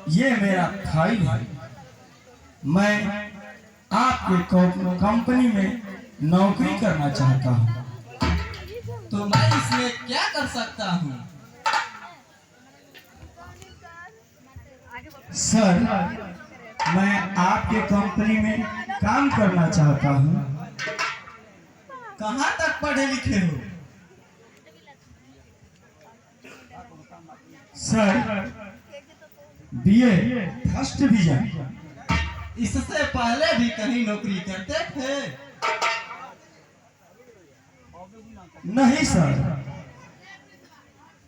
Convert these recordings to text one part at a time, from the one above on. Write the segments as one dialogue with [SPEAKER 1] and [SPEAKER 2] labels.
[SPEAKER 1] ये मेरा फाइल है। मैं आपके कंपनी में नौकरी करना चाहता हूँ।
[SPEAKER 2] तो मैं इसमें क्या कर सकता हूँ?
[SPEAKER 1] सर, मैं आपके कंपनी में काम करना चाहता हूँ।
[SPEAKER 2] कहाँ तक पढ़े लिखे हो?
[SPEAKER 1] Sir, BA first division.
[SPEAKER 2] इससे पहले भी कहीं नौकरी करते थे?
[SPEAKER 1] नहीं सर।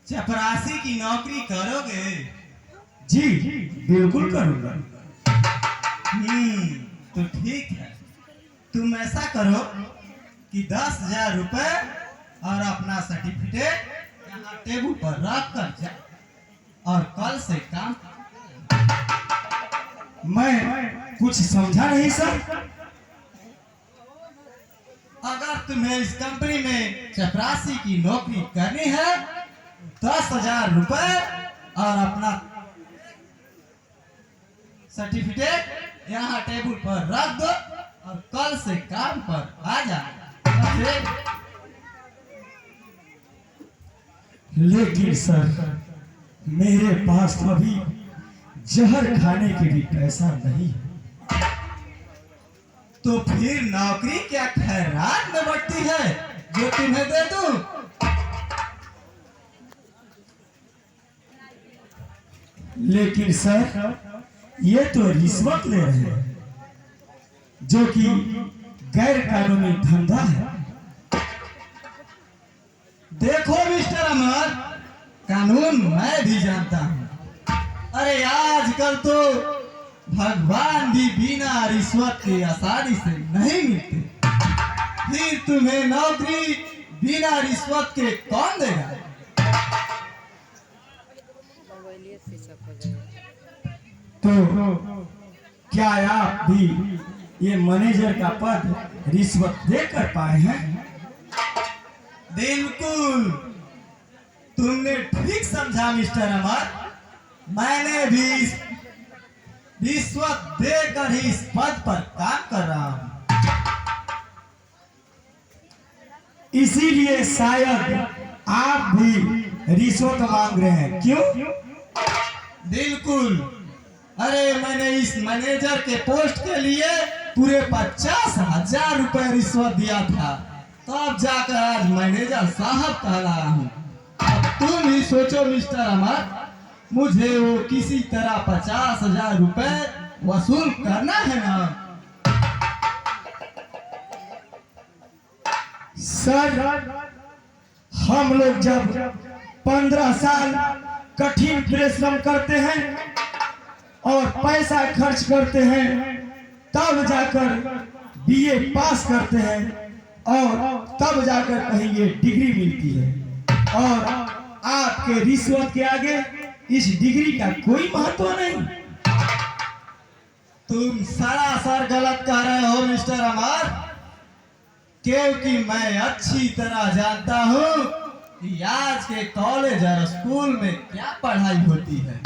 [SPEAKER 2] चपरासी की नौकरी करोगे?
[SPEAKER 1] जी बिल्कुल करूँगा।
[SPEAKER 2] तो ठीक है। तुम ऐसा करो कि 10,000 रुपए और अपना सर्टिफिकेट यहाँ टेबल पर रख कर जा और कल से काम।
[SPEAKER 1] मैं कुछ समझा नहीं सर।
[SPEAKER 2] अगर तुम्हें इस कंपनी में चपरासी की नौकरी करनी है, 10,000 रुपए और अपना सर्टिफिकेट यहाँ टेबल पर रख दो और कल से काम पर आ जाना।
[SPEAKER 1] लेकिन सर, मेरे पास तो अभी जहर खाने के भी पैसा नहीं है।
[SPEAKER 2] तो फिर नौकरी क्या खैरात में बढ़ती है जो तुम्हें दे दूं?
[SPEAKER 1] लेकिन सर, ये तो रिश्वत ले रहे हैं, जो कि गैर कानूनी धंधा है।
[SPEAKER 2] देखो मिस्टर अमर, कानून मैं भी जानता हूँ। अरे आजकल तो भगवान भी बिना रिश्वत के आसानी से नहीं मिलते। फिर तुम्हें नौकरी बिना रिश्वत के कौन देगा?
[SPEAKER 1] तो क्या आप भी ये मैनेजर का पद रिश्वत दे कर पाए हैं?
[SPEAKER 2] बिल्कुल, तुमने ठीक समझा मिस्टर अमर। मैंने भी रिश्वत देकर ही इस पद पर काम कर रहा हूँ।
[SPEAKER 1] इसीलिए शायद आप भी रिश्वत मांग रहे हैं, क्यों?
[SPEAKER 2] बिल्कुल। अरे मैंने इस मैनेजर के पोस्ट के लिए पूरे 50,000 रुपए रिश्वत दिया था, तब जाकर आज मैनेजर साहब कहलाया हूँ। अब तुम ही सोचो मिस्टर अमर, मुझे वो किसी तरह 50,000 रुपए वसूल करना है ना?
[SPEAKER 1] सर, हम लोग जब 15 साल कठिन परिश्रम करते हैं और पैसा खर्च करते हैं, तब जाकर बीए पास करते हैं और तब जाकर कहीं ये डिग्री मिलती है। और आपके रिश्वत के आगे इस डिग्री का कोई महत्व नहीं।
[SPEAKER 2] तुम सरासर गलत कह रहे हो मिस्टर अमर, क्योंकि मैं अच्छी तरह जानता हूँ कि आज के कॉलेज और स्कूल में क्या पढ़ाई होती है।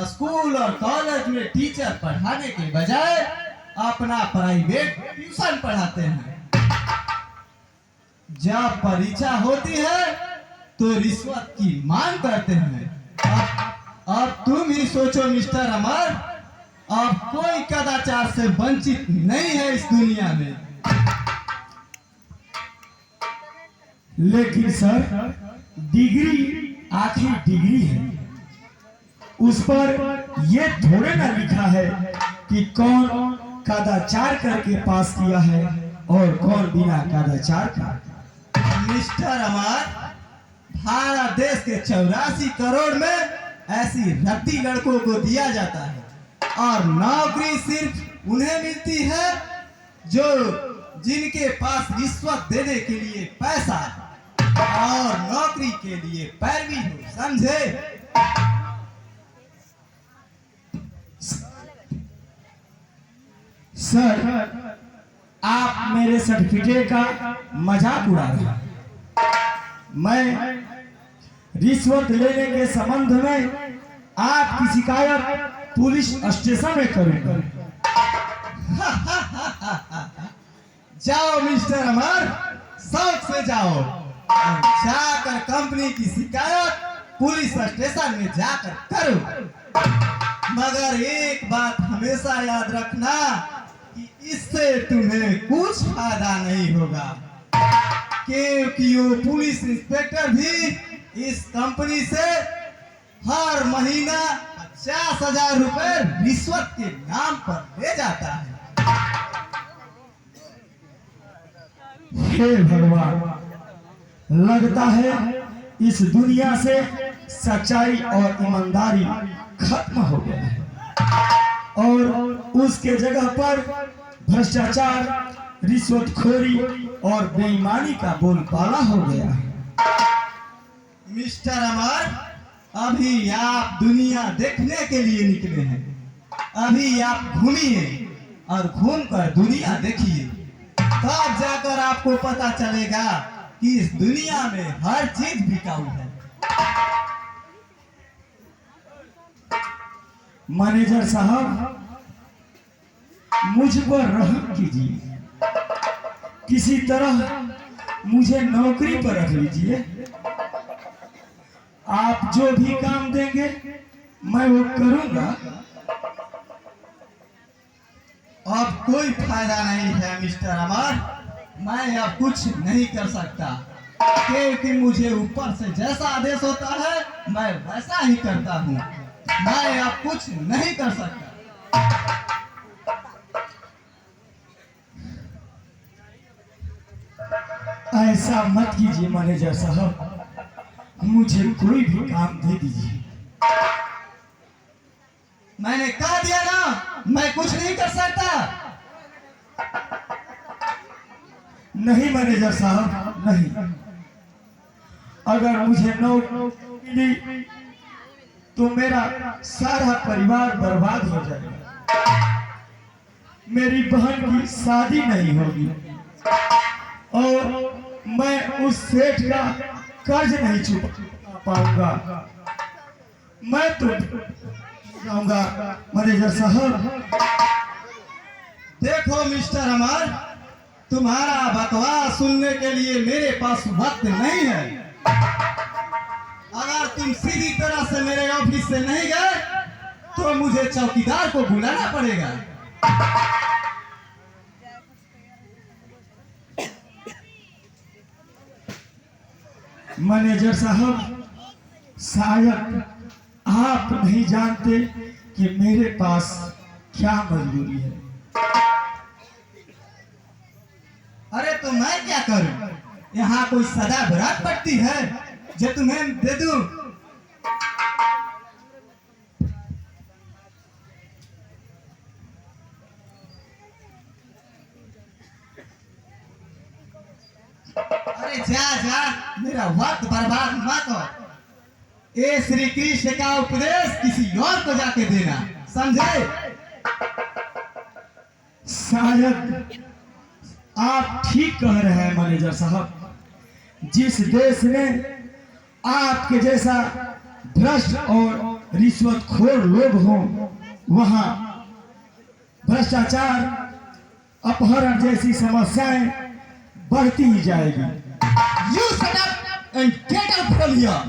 [SPEAKER 2] स्कूल और कॉलेज में टीचर पढ़ाने के बजाय अपना प्राइवेट ट्यूशन पढ़ाते हैं। जब परीक्षा होती है तो रिश्वत की मांग करते हैं। अब तुम ही सोचो मिस्टर अमर, अब कोई कदाचार से वंचित नहीं है इस दुनिया में।
[SPEAKER 1] लेकिन सर, डिग्री आखिर डिग्री है। उस पर यह थोड़े ना लिखा है कि कौन कदाचार करके पास किया है और कौन बिना कदाचार का।
[SPEAKER 2] मिस्टर अमर, भारत देश के 84 करोड़ में ऐसी रद्दी लड़कों को दिया जाता है और नौकरी सिर्फ उन्हें मिलती है जो जिनके पास रिश्वत देने के लिए पैसा और नौकरी के लिए पैरवी हो, समझे?
[SPEAKER 1] सर, आप मेरे सर्टिफिकेट का मजाक उड़ा रहे हैं। मैं रिश्वत लेने के संबंध में आपकी शिकायत पुलिस स्टेशन में करूंगा।
[SPEAKER 2] जाओ मिस्टर अमर, शौक से जाओ और जाकर कंपनी की शिकायत पुलिस स्टेशन में जाकर करो। मगर एक बात हमेशा याद रखना कि इससे तुम्हें कुछ फायदा नहीं होगा, क्योंकि वो पुलिस इंस्पेक्टर भी इस कंपनी से हर महीना 50,000 रुपए रिश्वत के नाम पर ले जाता है।
[SPEAKER 1] हे भगवान, लगता है इस दुनिया से सच्चाई और ईमानदारी खत्म हो गया है और उसके जगह पर भ्रष्टाचार, रिश्वतखोरी और बेईमानी का बोलबाला हो गया है।
[SPEAKER 2] मिस्टर अमर, अभी आप दुनिया देखने के लिए निकले हैं। अभी आप घूमिए और घूमकर दुनिया देखिए, तब जाकर आपको पता चलेगा कि इस दुनिया में हर चीज बिकाऊ है।
[SPEAKER 1] मैनेजर साहब, मुझ पर रहम कीजिए, किसी तरह मुझे नौकरी पर रख लीजिए। आप जो भी काम देंगे मैं वो करूंगा।
[SPEAKER 2] अब कोई फायदा नहीं है मिस्टर अमर, मैं अब कुछ नहीं कर सकता, क्योंकि मुझे ऊपर से जैसा आदेश होता है मैं वैसा ही करता हूँ। मैं अब कुछ नहीं कर सकता।
[SPEAKER 1] ऐसा मत कीजिए मैनेजर साहब, मुझे कोई भी काम दे दीजिए।
[SPEAKER 2] मैंने कह दिया ना, मैं कुछ नहीं कर सकता।
[SPEAKER 1] नहीं मैनेजर साहब, नहीं। अगर मुझे नौकरी मिली तो मेरा सारा परिवार बर्बाद हो जाएगा, मेरी बहन की शादी नहीं होगी और मैं उस सेठ का कर्ज नहीं चुका पाऊंगा। मैं तो जाऊंगा मैनेजर साहब।
[SPEAKER 2] देखो मिस्टर अमर, तुम्हारा बकवास सुनने के लिए मेरे पास वक्त नहीं है। अगर तुम सीधी तरह से मेरे ऑफिस से नहीं गए तो मुझे चौकीदार को बुलाना पड़ेगा।
[SPEAKER 1] मैनेजर साहब, शायद आप नहीं जानते कि मेरे पास क्या मजबूरी है।
[SPEAKER 2] अरे तो मैं क्या करूं? यहाँ कोई सदा बरात पड़ती है जो तुम्हें दे दूं? अरे जा जा, मेरा वक्त बर्बाद मत कर। ये श्री कृष्ण का उपदेश किसी और को जाके देना, समझे?
[SPEAKER 1] शायद आप ठीक कह रहे हैं मैनेजर साहब। जिस देश में आपके जैसा भ्रष्ट और रिश्वतखोर लोग हों, वहां भ्रष्टाचार, अपहरण जैसी समस्याएं बढ़ती ही जाएगी।
[SPEAKER 2] You shut up and get out from here.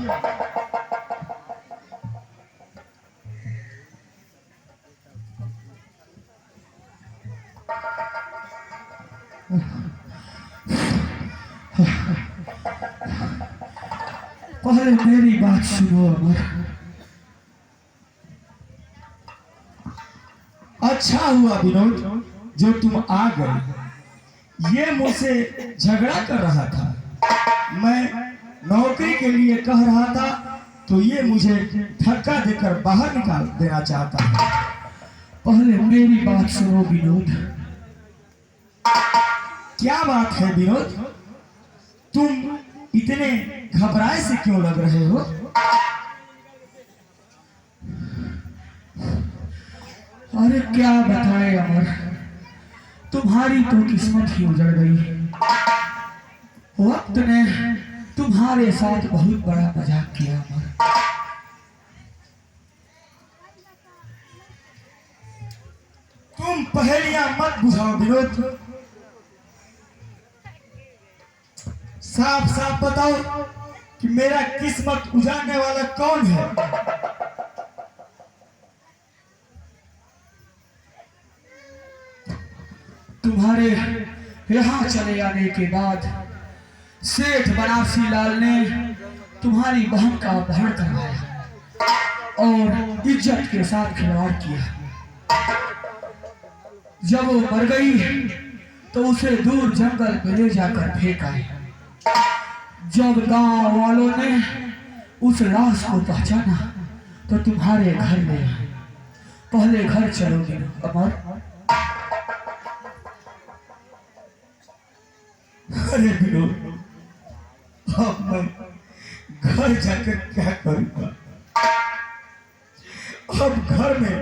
[SPEAKER 1] पहले मेरी बात सुनो अमर। अच्छा हुआ विनोद जो तुम आ गए। ये मुझसे झगड़ा कर रहा था, मैं नौकरी के लिए कह रहा था तो ये मुझे धक्का देकर बाहर निकाल देना चाहता है। पहले मेरी बात सुनो विनोद। क्या बात है विनोद, तुम इतने घबराए से क्यों लग रहे हो? अरे क्या बताएं अमर, तुम्हारी तो किस्मत ही उजड़ गई। वक्त ने तुम्हारे साथ बहुत बड़ा मजाक किया अमर। पहेलियां मत बुझाओ विनोद, साफ साफ बताओ कि मेरा किस्मत उजाड़ने वाला कौन है।
[SPEAKER 3] तुम्हारे यहाँ चले आने के बाद सेठ बनारसी लाल ने तुम्हारी बहन का अपहरण करवाया और इज्जत के साथ खिलवाड़ किया। जब वो मर गई तो उसे दूर जंगल में ले जाकर फेंक आए। जब गांव वालों ने उस लाश को पहचाना तो तुम्हारे घर ले आए। पहले घर चलोगे अमर?
[SPEAKER 1] अरे विनोद, अब मैं घर जाकर क्या करूंगा? अब घर में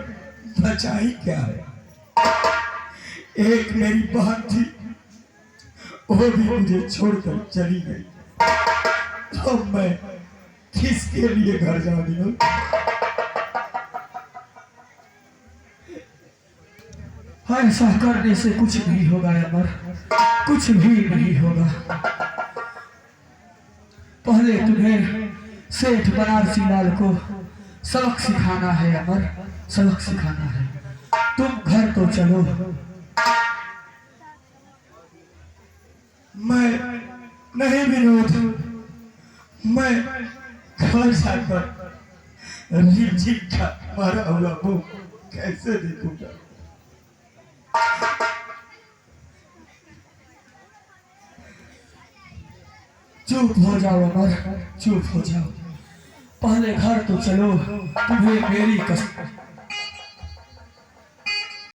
[SPEAKER 1] बचा ही क्या है? एक मेरी बहन थी, वो भी मुझे छोड़कर चली गई। अब मैं किसके लिए घर जाऊं विनोद?
[SPEAKER 3] ऐसा करने से कुछ नहीं होगा अमर, कुछ भी नहीं होगा। पहले तुम्हें सेठ बनारसी लाल को सबक सिखाना है अमर, सबक सिखाना है। तुम घर तो चलो।
[SPEAKER 1] मैं नहीं विनोद, मैं घर जाकर रिमझिम का मारा हुआ वो कैसे देखूंगा?
[SPEAKER 3] चुप हो जाओ अमर, चुप हो जाओ। पहले घर तो चलो, तुम्हें मेरी कसम